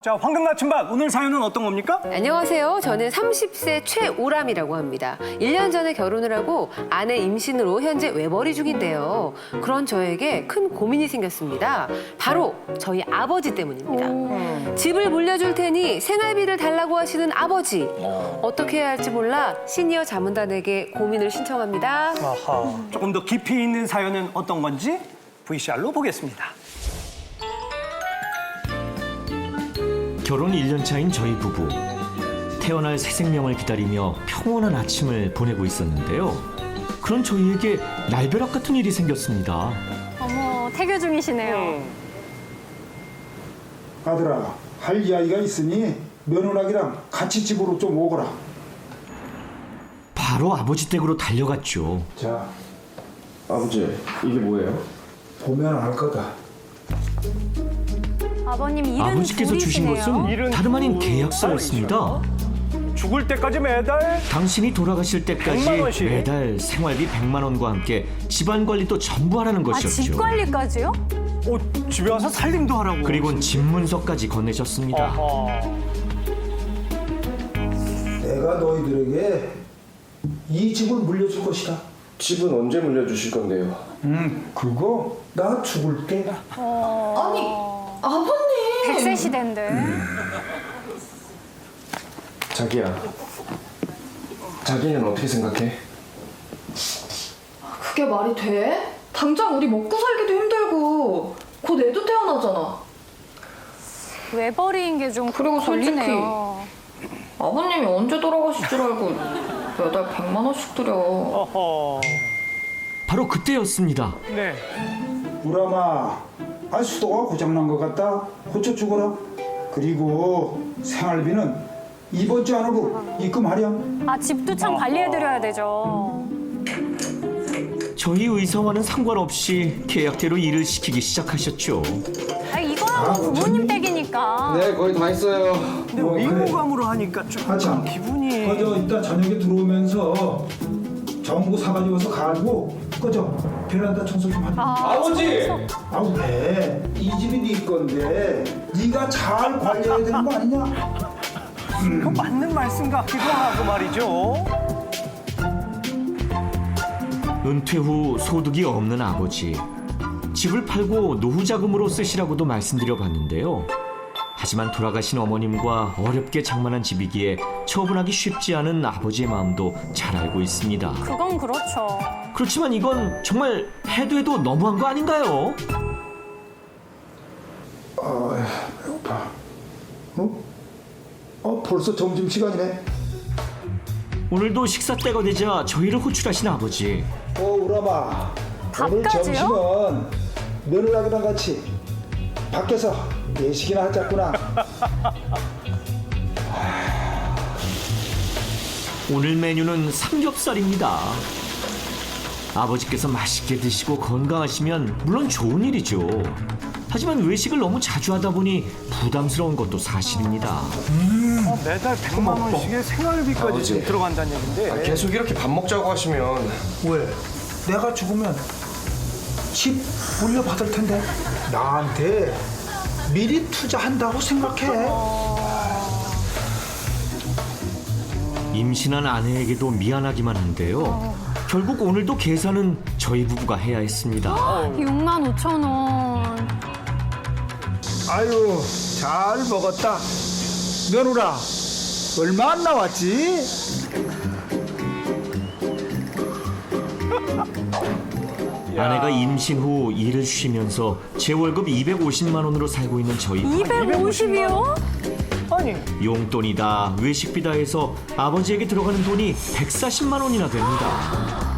자, 황금 나침반 오늘 사연은 어떤 겁니까? 안녕하세요. 저는 30세 최오람이라고 합니다. 1년 전에 결혼을 하고 아내 임신으로 현재 외벌이 중인데요. 그런 저에게 큰 고민이 생겼습니다. 바로 저희 아버지 때문입니다. 집을 물려줄 테니 생활비를 달라고 하시는 아버지. 어떻게 해야 할지 몰라 시니어 자문단에게 고민을 신청합니다. 아하. 조금 더 깊이 있는 사연은 어떤 건지 VCR로 보겠습니다. 결혼 1년 차인 저희 부부. 태어날 새 생명을 기다리며 평온한 아침을 보내고 있었는데요. 그런 저희에게 날벼락 같은 일이 생겼습니다. 어머, 태교 중이시네요. 아들아, 할 이야기가 있으니 며느라기랑 같이 집으로 좀 오거라. 바로 아버지 댁으로 달려갔죠. 자, 아버지, 이게 뭐예요? 보면 알 거다. 아버님 일은 아버지께서 주신 둘이시네요. 것은 일은 다름 아닌 둘 계약서였습니다. 죽을 때까지 매달 당신이 돌아가실 때까지 100만 원씩. 매달 생활비 100만 원과 함께 집안 관리도 전부 하라는 아, 것이었죠. 집 관리까지요? 집에 와서 살림도 하라고. 그리곤 집 문서까지 건네셨습니다. 내가 너희들에게 이 집을 물려줄 것이다. 집은 언제 물려주실 건데요? 그거 나 죽을 때. 아버님! 100세 시대인데. 자기야, 자기는 어떻게 생각해? 그게 말이 돼? 당장 우리 먹고 살기도 힘들고 곧 애도 태어나잖아. 외벌이인 게 좀 그리고 걸리네요. 아버님이 언제 돌아가실 줄 알고 매달 100만 원씩 드려. 어허. 바로 그때였습니다. 네. 우람아, 수도가 고장난 것 같다. 고쳐주거라. 그리고 생활비는 이번 주 안으로 입금하렴. 아, 집도 참 관리해드려야 되죠. 저희 의사와는 상관없이 계약대로 일을 시키기 시작하셨죠. 아, 이거야 뭐 부모님 댁이니까. 네, 거의 다 했어요. 근데 그래. 의무감으로 하니까 좀 하자. 기분이. 꺼져. 이따 저녁에 들어오면서 전부 사가지고 와서 갈고 꺼져. 베란다 청소 좀 하자. 아버지! 왜? 이 집이 네 건데 네가 잘 관리해야 되는 거 아니냐? 그 맞는 말씀 같기도 하고 말이죠. 은퇴 후 소득이 없는 아버지. 집을 팔고 노후 자금으로 쓰시라고도 말씀드려 봤는데요. 하지만 돌아가신 어머님과 어렵게 장만한 집이기에 처분하기 쉽지 않은 아버지의 마음도 잘 알고 있습니다. 그건 그렇죠. 그렇지만 이건 정말 해도 해도 너무한 거 아닌가요? 배고파. 벌써 점심시간이네. 오늘도 식사 때가 되자 저희를 호출하신 아버지. 우람아. 오늘 밥까지요? 점심은 며느라기랑 같이 밖에서 예식이나 하자꾸나. 오늘 메뉴는 삼겹살입니다. 아버지께서 맛있게 드시고 건강하시면 물론 좋은 일이죠. 하지만 외식을 너무 자주 하다 보니 부담스러운 것도 사실입니다. 매달 100만 원씩의 생활비까지 아버지. 지금 들어간다는 얘긴데. 계속 이렇게 밥 먹자고 하시면 왜? 내가 죽으면 집 물려받을 텐데 나한테 미리 투자한다고 생각해. 임신한 아내에게도 미안하기만 한데요. 결국 오늘도 계산은 저희 부부가 해야 했습니다. 6만 5천 원. 아유, 잘 먹었다. 며느라, 얼마 안 나왔지? 아내가 임신 후 일을 쉬면서 제 월급 250만 원으로 살고 있는 저희 부부. 250이요? 아니, 용돈이다 외식비다 해서 아버지에게 들어가는 돈이 140만 원이나 됩니다.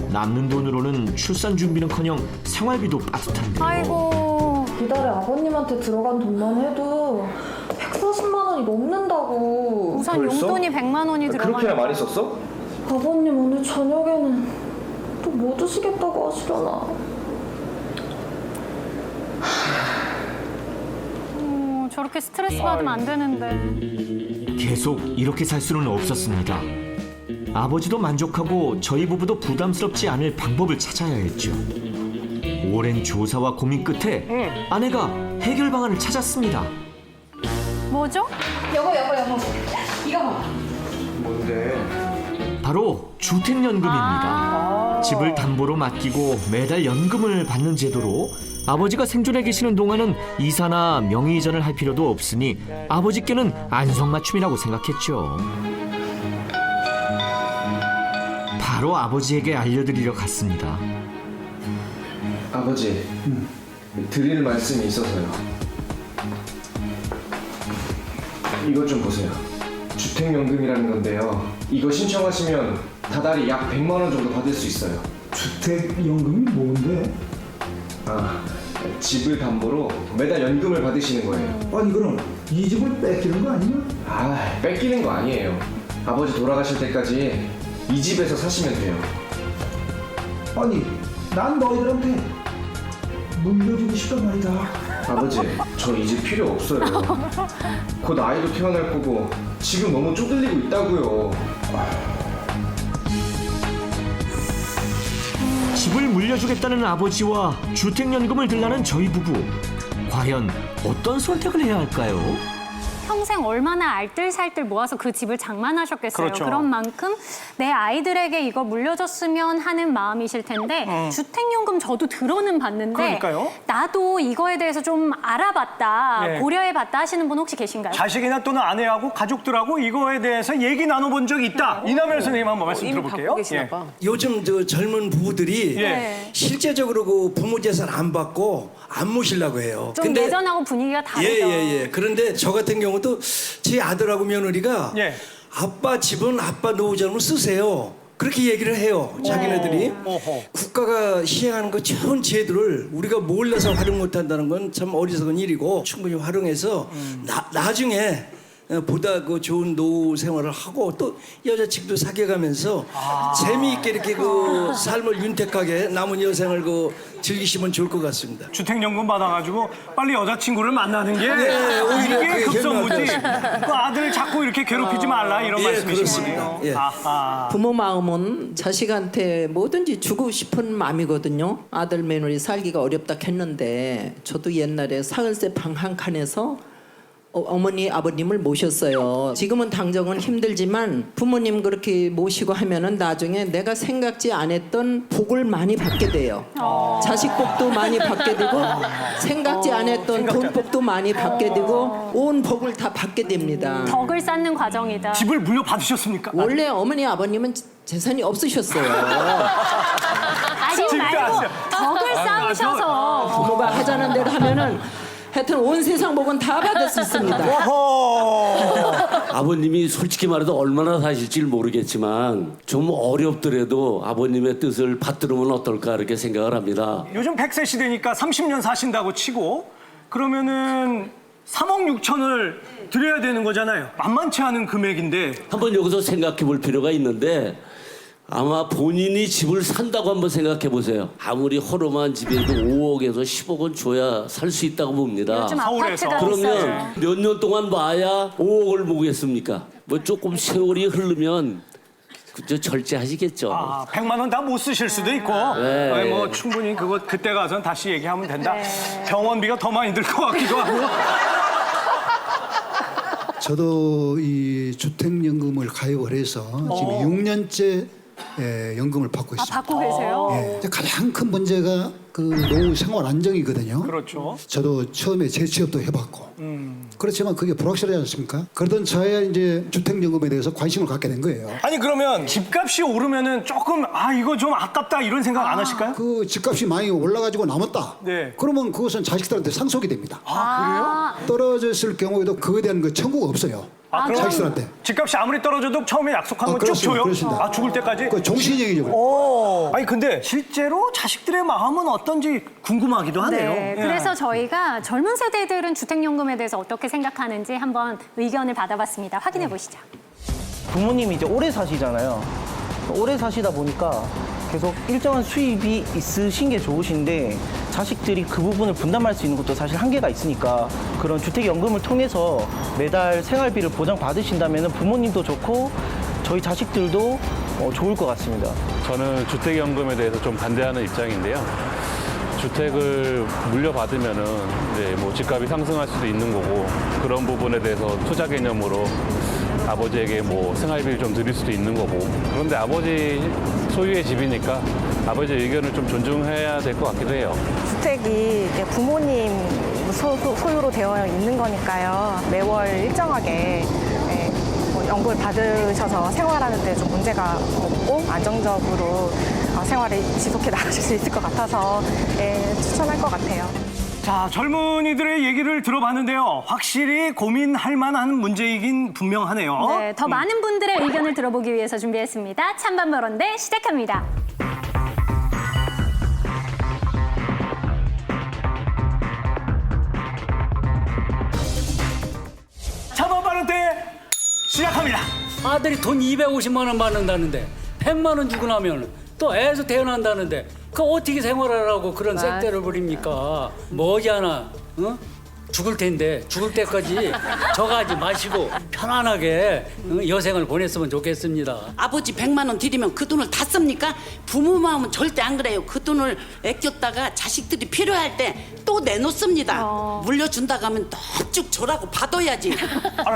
남는 돈으로는 출산 준비는커녕 생활비도 빠듯한데요. 아이고. 이달에 아버님한테 들어간 돈만 해도 140만 원이 넘는다고. 우선 벌써? 용돈이 100만 원이 그렇게나 들어가니까. 많이 썼어? 아버님 오늘 저녁에는 또 뭐 드시겠다고 하시려나. 저렇게 스트레스 받으면 안 되는데. 계속 이렇게 살 수는 없었습니다. 아버지도 만족하고 저희 부부도 부담스럽지 않을 방법을 찾아야 했죠. 오랜 조사와 고민 끝에 아내가 해결 방안을 찾았습니다. 뭐죠? 여보. 이거 봐. 뭔데? 바로 주택연금입니다. 집을 담보로 맡기고 매달 연금을 받는 제도로 아버지가 생존해 계시는 동안은 이사나 명의 이전을 할 필요도 없으니 아버지께는 안성맞춤이라고 생각했죠. 바로 아버지에게 알려드리러 갔습니다. 아버지, 드릴 말씀이 있어서요. 이것 좀 보세요. 주택연금이라는 건데요. 이거 신청하시면 다달이 약 100만 원 정도 받을 수 있어요. 주택연금이 뭔데? 아, 집을 담보로 매달 연금을 받으시는 거예요. 아니 그럼 이 집을 뺏기는 거 아니야? 아, 뺏기는 거 아니에요. 아버지 돌아가실 때까지 이 집에서 사시면 돼요. 아니 난 너희들한테 물려주고 싶단 말이다. 아버지, 저 이 집 필요 없어요. 곧 아이도 태어날 거고 지금 너무 쪼들리고 있다고요. 집을 물려주겠다는 아버지와 주택연금을 들라는 저희 부부. 과연 어떤 선택을 해야 할까요? 평생 얼마나 알뜰살뜰 모아서 그 집을 장만하셨겠어요. 그렇죠. 그런 만큼 내 아이들에게 이거 물려줬으면 하는 마음이실 텐데 주택연금 저도 들어는 봤는데 그러니까요. 나도 이거에 대해서 좀 알아봤다, 예. 고려해봤다 하시는 분 혹시 계신가요? 자식이나 또는 아내하고 가족들하고 이거에 대해서 얘기 나눠본 적이 있다. 이남열 선생님 한번 말씀 이미 들어볼게요. 갖고 계시나 예. 봐. 요즘 저 젊은 부부들이 예. 실제적으로 그 부모 재산 안 받고 안 모시려고 해요. 좀 예전하고 분위기가 다르죠. 예. 그런데 저 같은 경우도 제 아들하고 며느리가 예. 아빠 집은 아빠 노후자금을 쓰세요. 그렇게 얘기를 해요. 자기네들이. 어허. 국가가 시행하는 그 좋은 제도를 우리가 몰라서 활용 못한다는 건 참 어리석은 일이고 충분히 활용해서 나중에 보다 그 좋은 노후 생활을 하고 또 여자친구도 사귀어가면서 재미있게 이렇게 그 삶을 윤택하게 남은 여생을 그 즐기시면 좋을 것 같습니다. 주택연금 받아가지고 빨리 여자친구를 만나는 게 오히려 이게 그게 급선무지. 현명할 그 아들 자꾸 이렇게 괴롭히지 말라 이런 예, 말씀이신 그렇습니다. 거네요. 예. 아하. 부모 마음은 자식한테 뭐든지 주고 싶은 마음이거든요. 아들 며느리 살기가 어렵다 했는데 저도 옛날에 사흘새 방 한 칸에서 어머니 아버님을 모셨어요. 지금은 당장은 힘들지만 부모님 그렇게 모시고 하면은 나중에 내가 생각지 않았던 복을 많이 받게 돼요. 자식 복도 많이 받게 되고 생각지 않았던 돈 복도 많이 받게 되고 온 복을 다 받게 됩니다. 덕을 쌓는 과정이다. 집을 물려받으셨습니까? 원래 어머니 아버님은 재산이 없으셨어요. 아직 말고 덕을 쌓으셔서 부모가 하자는 대로 하면은 하여튼 온 세상 복은 다 받을 수 있습니다. 아버님이 솔직히 말해도 얼마나 사실지 모르겠지만 좀 어렵더라도 아버님의 뜻을 받들으면 어떨까 이렇게 생각을 합니다. 요즘 100세 시대니까 30년 사신다고 치고 그러면은 3억 6천을 드려야 되는 거잖아요. 만만치 않은 금액인데 한번 여기서 생각해 볼 필요가 있는데 아마 본인이 집을 산다고 한번 생각해 보세요. 아무리 허름한 집에도 5억에서 10억은 줘야 살 수 있다고 봅니다. 요즘 서울에서. 아파트가 비싸죠. 그러면 몇 년 동안 봐야 5억을 모으겠습니까? 뭐 조금 세월이 흐르면 그저 절제하시겠죠. 100만 원 다 못 쓰실 수도 있고 네. 아니, 뭐 충분히 그거 그때 가서는 다시 얘기하면 된다. 병원비가 더 많이 들 것 같기도 하고. 저도 이 주택연금을 가입을 해서 지금 6년째 연금을 받고 아, 있습니다. 받고 계세요? 예, 이제 가장 큰 문제가 그 노후 생활 안정이거든요. 그렇죠. 저도 처음에 재취업도 해봤고 그렇지만 그게 불확실하지 않습니까? 그러던 저야 이제 주택연금에 대해서 관심을 갖게 된 거예요. 아니 그러면 집값이 오르면은 조금 이거 좀 아깝다 이런 생각 안 하실까요? 그 집값이 많이 올라가지고 남았다. 네. 그러면 그것은 자식들한테 상속이 됩니다. 아, 떨어졌을 경우에도 그거에 대한 그 청구가 없어요. 그럼 자식들한테. 집값이 아무리 떨어져도 처음에 약속한 건 쭉 그렇습니다. 줘요? 그렇습니다. 죽을 때까지? 그 종신얘기죠. 아니 근데 실제로 자식들의 마음은 어떤지 궁금하기도 하네요. 네. 예. 그래서 저희가 젊은 세대들은 주택연금에 대해서 어떻게 생각하는지 한번 의견을 받아봤습니다. 확인해 보시죠. 부모님이 이제 오래 사시잖아요. 오래 사시다 보니까 계속 일정한 수입이 있으신 게 좋으신데 자식들이 그 부분을 분담할 수 있는 것도 사실 한계가 있으니까 그런 주택연금을 통해서 매달 생활비를 보장받으신다면 부모님도 좋고 저희 자식들도 좋을 것 같습니다. 저는 주택연금에 대해서 좀 반대하는 입장인데요. 주택을 물려받으면은 이제 뭐 집값이 상승할 수도 있는 거고 그런 부분에 대해서 투자 개념으로 아버지에게 뭐 생활비를 좀 드릴 수도 있는 거고 그런데 아버지 소유의 집이니까 아버지 의견을 좀 존중해야 될 것 같기도 해요. 주택이 이제 부모님 소유로 되어 있는 거니까요. 매월 일정하게 뭐 연금을 받으셔서 생활하는 데 좀 문제가 없고 안정적으로 생활을 지속해 나가실 수 있을 것 같아서 추천할 것 같아요. 자, 젊은이들의 얘기를 들어봤는데요. 확실히 고민할 만한 문제이긴 분명하네요. 네, 더 많은 분들의 의견을 들어보기 위해서 준비했습니다. 찬반 발언대 시작합니다. 찬반 발언 때 시작합니다. 아들이 돈 250만 원 받는다는데 100만 원 주고 나면 또 애에서 태어난다는데 그 어떻게 생활하라고 그런 색대를 부립니까? 머지않아 죽을 텐데 죽을 때까지 저가지 마시고 편안하게 여생을 보냈으면 좋겠습니다. 아버지 100만 원 드리면 그 돈을 다 씁니까? 부모 마음은 절대 안 그래요. 그 돈을 아꼈다가 자식들이 필요할 때 또 내놓습니다. 물려준다고 하면 또 쭉 줘라고 받아야지.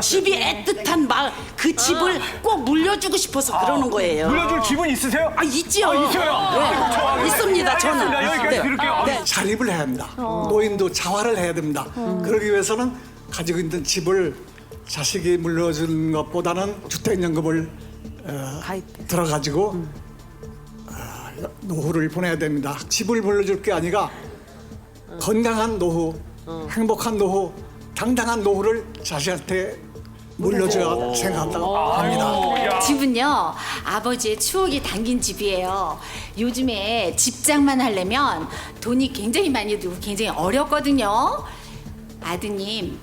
집이 애틋한 그 집을 꼭 물려주고 싶어서 그러는 거예요. 물려줄 집은 있으세요? 있지요. 있어요? 네. 있습니다. 저는. 여기까지 들을게요. 자립을 해야 합니다. 노인도 자활을 해야 됩니다. 그러기 위해서는 가지고 있는 집을 자식이 물려주는 것보다는 주택연금을 들어가지고 노후를 보내야 됩니다. 집을 물려줄 게 아니라 건강한 노후, 행복한 노후, 당당한 노후를 자식한테 물려줘야 생각한다고 합니다. 집은요, 아버지의 추억이 담긴 집이에요. 요즘에 집장만 하려면 돈이 굉장히 많이 들고 굉장히 어렵거든요. 아드님,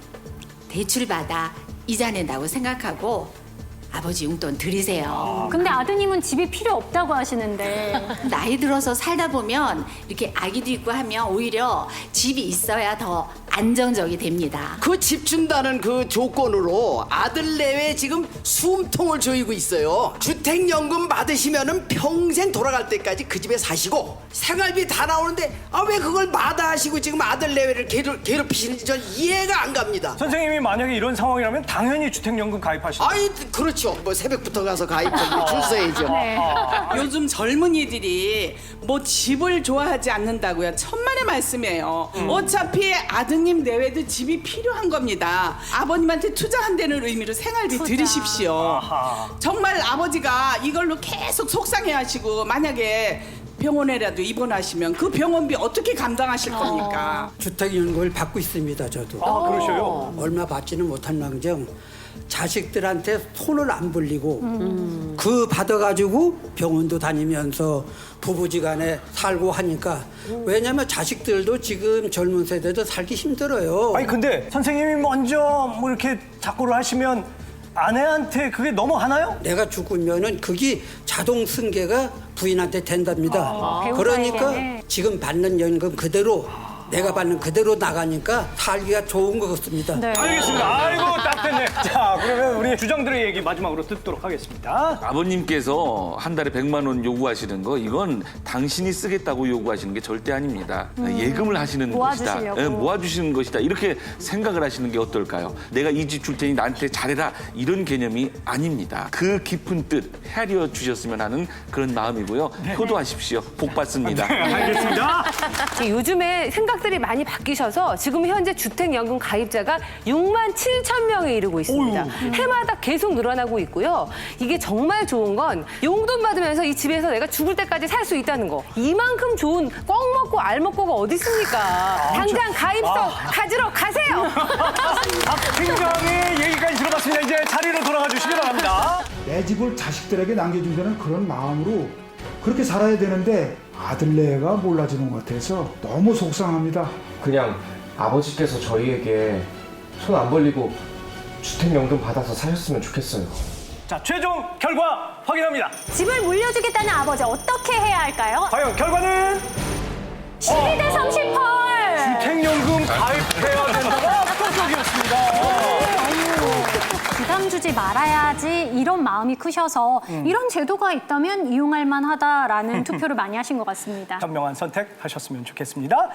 대출 받아 이자 낸다고 생각하고 아버지 용돈 드리세요. 근데 아드님은 집이 필요 없다고 하시는데. 나이 들어서 살다 보면 이렇게 아기도 있고 하면 오히려 집이 있어야 더 안정적이 됩니다. 그 집 준다는 그 조건으로 아들 내외 지금 숨통을 조이고 있어요. 주택연금 받으시면은 평생 돌아갈 때까지 그 집에 사시고 생활비 다 나오는데 왜 그걸 마다하시고 지금 아들 내외를 괴롭히시는지 전 이해가 안 갑니다. 선생님이 만약에 이런 상황이라면 당연히 주택연금 가입하시죠. 그렇죠. 뭐 새벽부터 가서 가입하고 줄 서야죠. 요즘 젊은이들이 뭐 집을 좋아하지 않는다고요. 천만의 말씀이에요. 어차피 아드님 내외도 집이 필요한 겁니다. 아버님한테 투자한다는 의미로 생활비 들이십시오. 정말 아버지가 이걸로 계속 속상해하시고 만약에 병원에라도 입원하시면 그 병원비 어떻게 감당하실 겁니까? 주택연금을 받고 있습니다, 저도. 그러셔요? 얼마 받지는 못한 망정 자식들한테 손을 안 벌리고 그 받아가지고 병원도 다니면서 부부지간에 살고 하니까 왜냐면 자식들도 지금 젊은 세대도 살기 힘들어요. 아니 근데 선생님이 먼저 뭐 이렇게 작고를 하시면 아내한테 그게 넘어가나요? 내가 죽으면은 그게 자동 승계가 부인한테 된답니다. 그러니까 지금 받는 연금 그대로 내가 받는 그대로 나가니까 살기가 좋은 것 같습니다. 네. 알겠습니다. 아이고 딱 됐네. 자, 그러면 우리 주장들의 얘기 마지막으로 듣도록 하겠습니다. 아버님께서 한 달에 100만 원 요구하시는 거 이건 당신이 쓰겠다고 요구하시는 게 절대 아닙니다. 예금을 하시는 것이다. 모아주시는 것이다. 이렇게 생각을 하시는 게 어떨까요? 내가 이 집 줄 테니 나한테 잘해라. 이런 개념이 아닙니다. 그 깊은 뜻 헤아려 주셨으면 하는 그런 마음이고요. 효도하십시오. 복 받습니다. 네, 알겠습니다. 요즘에 생각들이 많이 바뀌셔서 지금 현재 주택연금 가입자가 6만 7천 명에 이르고 있습니다. 해마다 계속 늘어나고 있고요. 이게 정말 좋은 건 용돈 받으면서 이 집에서 내가 죽을 때까지 살 수 있다는 거. 이만큼 좋은 꽉 먹고 알 먹고가 어디 있습니까? 당장 가입서 가지러 가세요. 굉장히 얘기까지 들어봤습니다. 이제 자리로 돌아가 주시기 바랍니다. 내 집을 자식들에게 남겨준다는 그런 마음으로 그렇게 살아야 되는데 아들내가 몰라주는 것 같아서 너무 속상합니다. 그냥 아버지께서 저희에게 손 안 벌리고 주택연금 받아서 사셨으면 좋겠어요. 자, 최종 결과 확인합니다. 집을 물려주겠다는 아버지 어떻게 해야 할까요? 과연 결과는 12대 38. 주택연금 가입해야 된다가 압도적이었습니다. 부담 주지 말아야지 이런 마음이 크셔서 이런 제도가 있다면 이용할 만하다라는 투표를 많이 하신 것 같습니다. 현명한 선택하셨으면 좋겠습니다.